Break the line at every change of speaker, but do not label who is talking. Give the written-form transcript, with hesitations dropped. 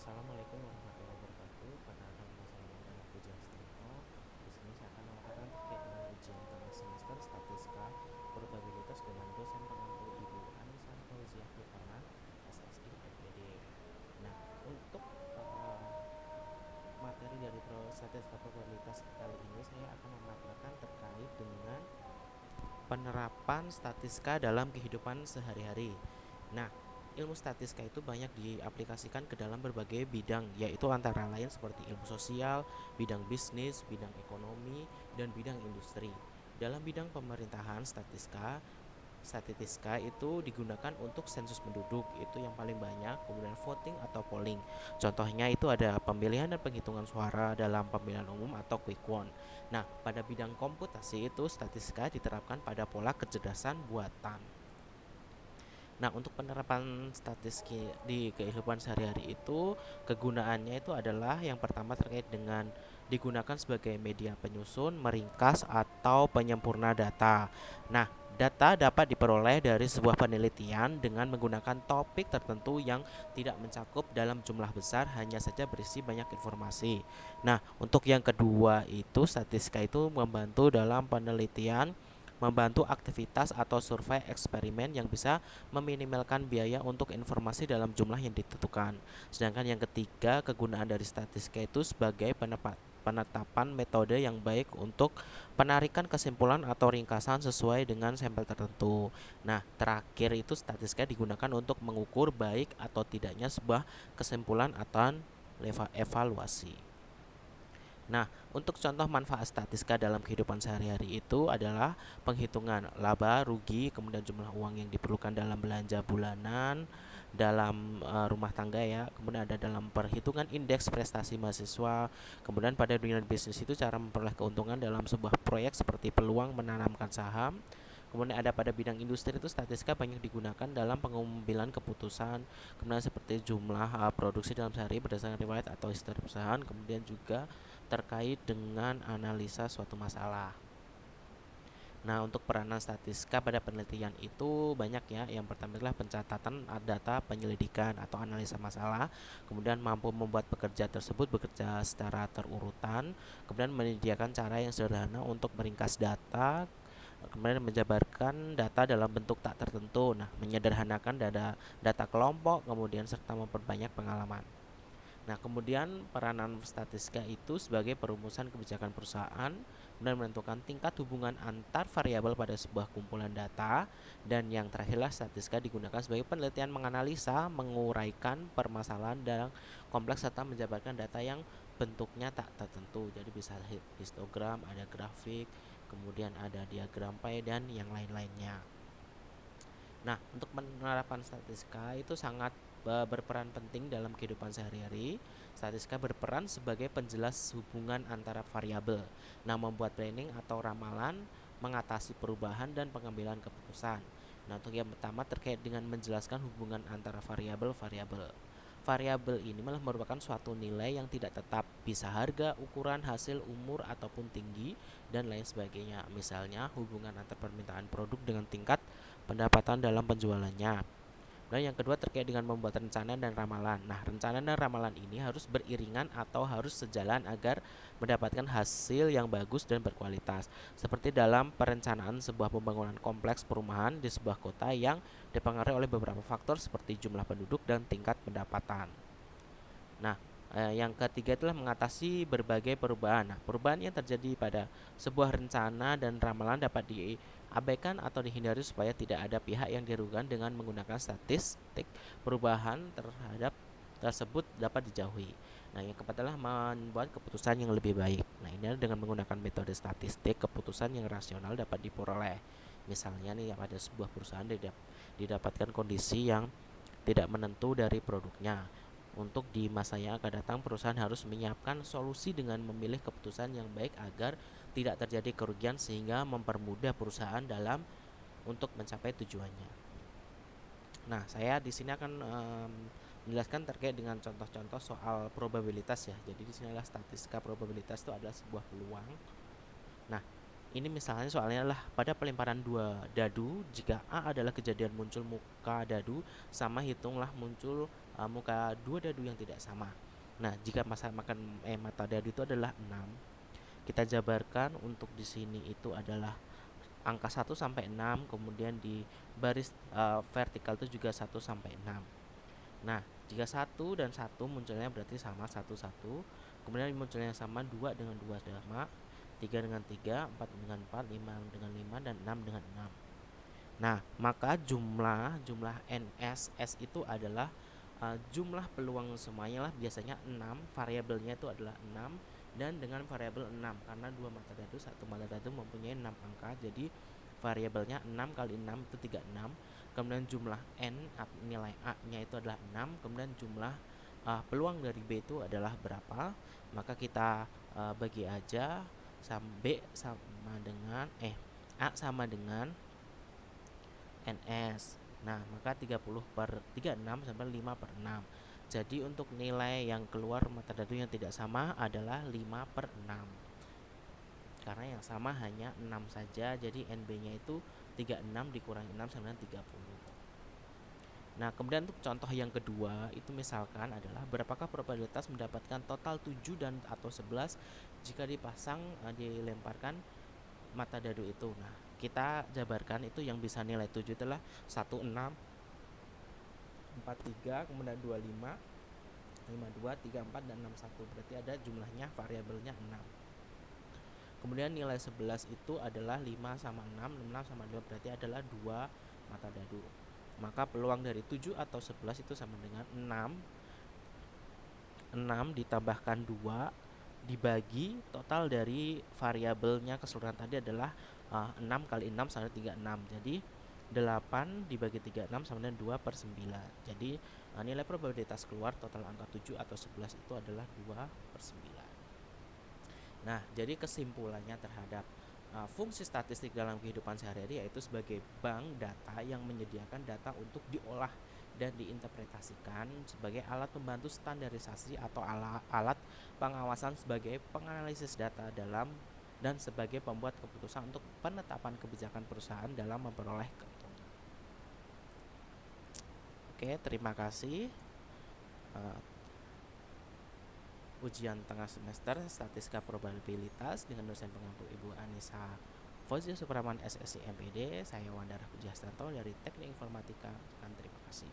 Assalamualaikum warahmatullahi wabarakatuh. Perkenalkan nama saya Maulana Puja Astuntio. Di sini saya akan memaparkan terkait dengan ujian tengah semester statistika probabilitas dengan dosen pengampu Ibu Anissa Fauziah Rupana, SSI FPD. Nah, untuk materi dari statistika probabilitas kali ini saya akan memaparkan terkait dengan penerapan statistika dalam kehidupan sehari-hari. Nah, ilmu statistika itu banyak diaplikasikan ke dalam berbagai bidang, yaitu antara lain seperti ilmu sosial, bidang bisnis, bidang ekonomi, dan bidang industri. Dalam bidang pemerintahan, statistika itu digunakan untuk sensus penduduk, itu yang paling banyak, kemudian voting atau polling. Contohnya itu ada pemilihan dan penghitungan suara dalam pemilihan umum atau quick count. Nah, pada bidang komputasi itu statistika diterapkan pada pola kecerdasan buatan. Nah, untuk penerapan statistik di kehidupan sehari-hari itu kegunaannya itu adalah yang pertama terkait dengan digunakan sebagai media penyusun, meringkas atau penyempurna data. Nah, data dapat diperoleh dari sebuah penelitian dengan menggunakan topik tertentu yang tidak mencakup dalam jumlah besar, hanya saja berisi banyak informasi. Nah, untuk yang kedua itu statistika itu membantu aktivitas atau survei eksperimen yang bisa meminimalkan biaya untuk informasi dalam jumlah yang ditentukan. Sedangkan yang ketiga, kegunaan dari statistika itu sebagai penetapan metode yang baik untuk penarikan kesimpulan atau ringkasan sesuai dengan sampel tertentu. Nah, terakhir itu statistika digunakan untuk mengukur baik atau tidaknya sebuah kesimpulan atau evaluasi. Nah, untuk contoh manfaat statistika dalam kehidupan sehari-hari itu adalah penghitungan laba, rugi, kemudian jumlah uang yang diperlukan dalam belanja bulanan, dalam rumah tangga ya, kemudian ada dalam perhitungan indeks prestasi mahasiswa, kemudian pada dunia bisnis itu cara memperoleh keuntungan dalam sebuah proyek seperti peluang menanamkan saham. Kemudian ada pada bidang industri itu statistika banyak digunakan dalam pengambilan keputusan, kemudian seperti jumlah produksi dalam sehari berdasarkan riwayat atau histori perusahaan, kemudian juga terkait dengan analisa suatu masalah. Nah, untuk peranan statistika pada penelitian itu banyak ya. Yang pertama adalah pencatatan data penyelidikan atau analisa masalah, kemudian mampu membuat pekerja tersebut bekerja secara terurutan, kemudian menyediakan cara yang sederhana untuk meringkas data, kemudian menjabarkan data dalam bentuk tak tertentu. Nah, menyederhanakan data kelompok, kemudian serta memperbanyak pengalaman. Nah, kemudian peranan statistika itu sebagai perumusan kebijakan perusahaan dan menentukan tingkat hubungan antar variabel pada sebuah kumpulan data. Dan yang terakhirlah statistika digunakan sebagai penelitian menganalisa, menguraikan permasalahan dalam kompleks serta menjabarkan data yang bentuknya tak tertentu. Jadi bisa histogram, ada grafik, kemudian ada diagram pie dan yang lain-lainnya. Nah, untuk penerapan statistika itu sangat berperan penting dalam kehidupan sehari-hari. Statistika berperan sebagai penjelas hubungan antara variabel. Nah, membuat planning atau ramalan, mengatasi perubahan dan pengambilan keputusan. Nah, untuk yang pertama terkait dengan menjelaskan hubungan antara variabel-variabel. Variabel ini malah merupakan suatu nilai yang tidak tetap, bisa harga, ukuran, hasil, umur, ataupun tinggi, dan lain sebagainya. Misalnya, hubungan antar permintaan produk dengan tingkat pendapatan dalam penjualannya. Dan yang kedua terkait dengan membuat rencana dan ramalan. Nah, rencana dan ramalan ini harus beriringan atau harus sejalan agar mendapatkan hasil yang bagus dan berkualitas. Seperti dalam perencanaan sebuah pembangunan kompleks perumahan di sebuah kota yang dipengaruhi oleh beberapa faktor seperti jumlah penduduk dan tingkat pendapatan. Nah, yang ketiga adalah mengatasi berbagai perubahan. Nah, perubahan yang terjadi pada sebuah rencana dan ramalan dapat diabaikan atau dihindari supaya tidak ada pihak yang dirugikan dengan menggunakan statistik. Perubahan terhadap tersebut dapat dijauhi. Nah, yang keempat adalah membuat keputusan yang lebih baik. Nah, ini adalah dengan menggunakan metode statistik, keputusan yang rasional dapat diperoleh. Misalnya nih, pada sebuah perusahaan didapatkan kondisi yang tidak menentu dari produknya. Untuk di masa yang akan datang, perusahaan harus menyiapkan solusi dengan memilih keputusan yang baik agar tidak terjadi kerugian sehingga mempermudah perusahaan dalam untuk mencapai tujuannya. Nah, saya di sini akan menjelaskan terkait dengan contoh-contoh soal probabilitas ya. Jadi di sini adalah statistika probabilitas itu adalah sebuah peluang. Nah, Ini misalnya soalnya adalah pada pelemparan dua dadu, jika A adalah kejadian muncul muka dadu sama, hitunglah muncul muka dua dadu yang tidak sama. Nah, jika mata dadu itu adalah 6, kita jabarkan untuk di sini itu adalah angka 1 sampai 6, kemudian di baris vertikal itu juga 1 sampai 6. Nah, jika 1 dan 1 munculnya berarti sama, 1 1. Kemudian munculnya sama 2 dengan 2 sama, 3 dengan 3, 4 dengan 4, 5 dengan 5, dan 6 dengan 6. Nah, maka jumlah NS S itu adalah jumlah peluang semuanya lah, biasanya 6, variabelnya itu adalah 6 dan dengan variabel 6 karena satu mata dadu mempunyai 6 angka, jadi variabelnya 6 kali 6 itu 36. Kemudian jumlah N, nilai A-nya itu adalah 6, kemudian jumlah peluang dari B itu adalah berapa, maka kita bagi aja B sama dengan A sama dengan NS. Nah, maka 30/36 sampai 5/6. Jadi untuk nilai yang keluar mata dadu yang tidak sama adalah 5/6. Karena yang sama hanya 6 saja, jadi NB-nya itu 36 dikurangi 6 sama dengan 30. Nah, kemudian untuk contoh yang kedua itu misalkan adalah berapakah probabilitas mendapatkan total 7 dan atau 11 jika dilemparkan mata dadu itu. Nah, kita jabarkan itu yang bisa nilai 7 adalah 16, 43, kemudian 25, 52, 34, dan 61. Berarti ada jumlahnya, variabelnya 6. Kemudian nilai 11 itu adalah 5 sama 6, 6 sama 2, berarti adalah 2 mata dadu. Maka peluang dari 7 atau 11 itu sama dengan 6 ditambahkan 2 dibagi total dari variabelnya keseluruhan tadi adalah 6 kali 6 sama 36. Jadi 8 dibagi 36 sama dengan 2/9. Jadi nilai probabilitas keluar total angka 7 atau 11 itu adalah 2/9. Nah, jadi kesimpulannya terhadap fungsi statistik dalam kehidupan sehari-hari yaitu sebagai bank data yang menyediakan data untuk diolah dan diinterpretasikan sebagai alat pembantu standarisasi atau alat pengawasan sebagai penganalisis data dan sebagai pembuat keputusan untuk penetapan kebijakan perusahaan dalam memperoleh keuntungan. Oke, terima kasih. Ujian tengah semester statistika probabilitas dengan dosen pengampu Ibu Anissa Fauzia Supraman SSI MPD. Saya Wandara Pujiastanto dari Teknik Informatika. Terima kasih.